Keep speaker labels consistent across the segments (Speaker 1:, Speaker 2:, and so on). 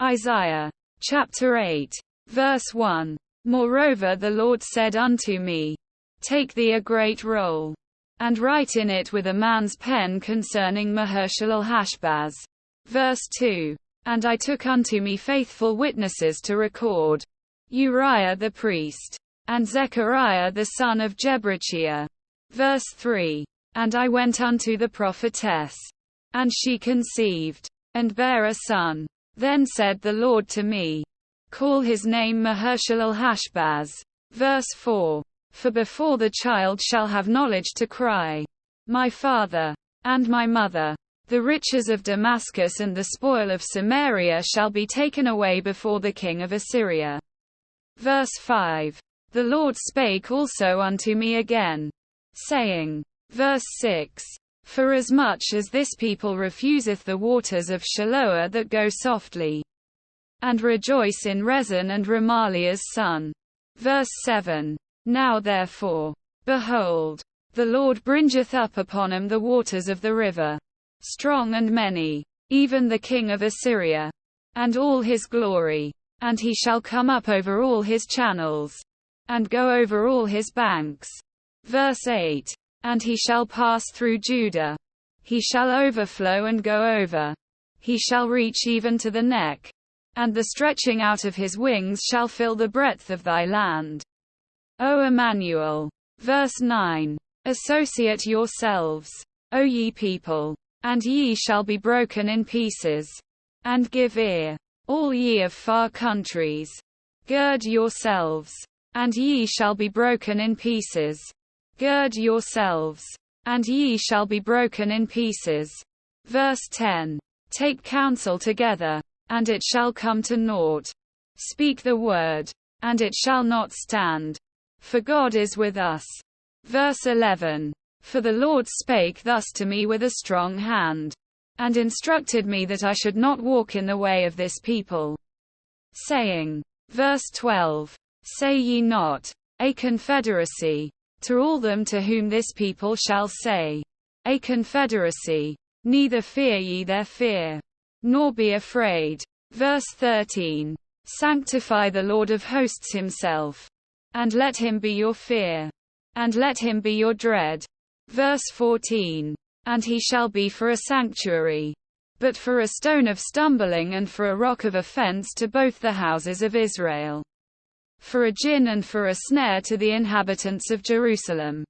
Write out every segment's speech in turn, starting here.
Speaker 1: Isaiah chapter 8, verse 1. Moreover the Lord said unto me, Take thee a great roll, and write in it with a man's pen concerning Maher-shalal-hash-baz. Verse 2. And I took unto me faithful witnesses to record, Uriah the priest, and Zechariah the son of Jeberechiah. Verse 3. And I went unto the prophetess, and she conceived, and bare a son. Then said the Lord to me, Call his name Maher-shalal-hash-baz. Verse 4. For before the child shall have knowledge to cry, My father, and my mother, the riches of Damascus and the spoil of Samaria shall be taken away before the king of Assyria. Verse 5. The Lord spake also unto me again, saying, Verse 6. Forasmuch as this people refuseth the waters of Shiloah that go softly, and rejoice in Rezin and Remaliah's son. Verse 7. Now therefore, behold, the Lord bringeth up upon him the waters of the river, strong and many, even the king of Assyria, and all his glory, and he shall come up over all his channels, and go over all his banks. Verse 8. And he shall pass through Judah. He shall overflow and go over. He shall reach even to the neck. And the stretching out of his wings shall fill the breadth of thy land. O Emmanuel. Verse 9. Associate yourselves, O ye people, and ye shall be broken in pieces. And give ear, all ye of far countries. Gird yourselves, and ye shall be broken in pieces. Gird yourselves, and ye shall be broken in pieces. Verse 10. Take counsel together, and it shall come to naught. Speak the word, and it shall not stand. For God is with us. Verse 11. For the Lord spake thus to me with a strong hand, and instructed me that I should not walk in the way of this people, saying. Verse 12. Say ye not, a confederacy, to all them to whom this people shall say, a confederacy. Neither fear ye their fear, nor be afraid. Verse 13. Sanctify the Lord of hosts himself, and let him be your fear, and let him be your dread. Verse 14. And he shall be for a sanctuary, but for a stone of stumbling and for a rock of offense to both the houses of Israel. For a gin and for a snare to the inhabitants of Jerusalem.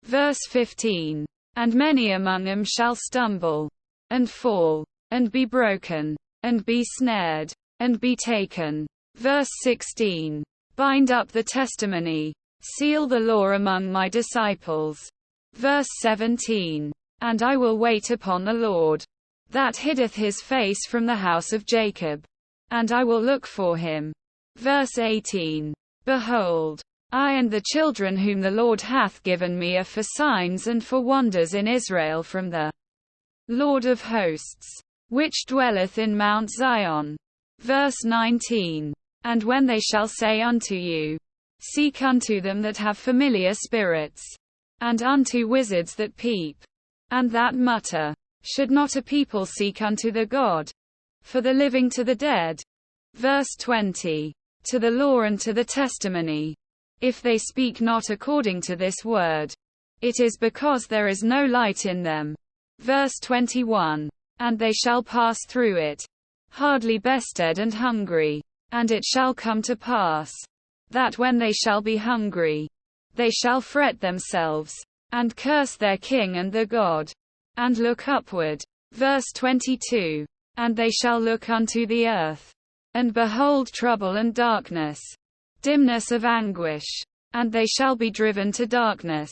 Speaker 1: Verse 15. And many among them shall stumble, and fall, and be broken, and be snared, and be taken. Verse 16. Bind up the testimony, seal the law among my disciples. Verse 17. And I will wait upon the Lord, that hiddeth his face from the house of Jacob, and I will look for him. Verse 18. Behold, I and the children whom the Lord hath given me are for signs and for wonders in Israel from the Lord of hosts, which dwelleth in Mount Zion. Verse 19. And when they shall say unto you, Seek unto them that have familiar spirits, and unto wizards that peep, and that mutter, should not a people seek unto the God, for the living to the dead? Verse 20. To the law and to the testimony. If they speak not according to this word, it is because there is no light in them. Verse 21. And they shall pass through it, hardly bested and hungry. And it shall come to pass, that when they shall be hungry, they shall fret themselves, and curse their king and their God, and look upward. Verse 22. And they shall look unto the earth, and behold trouble and darkness, dimness of anguish, and they shall be driven to darkness,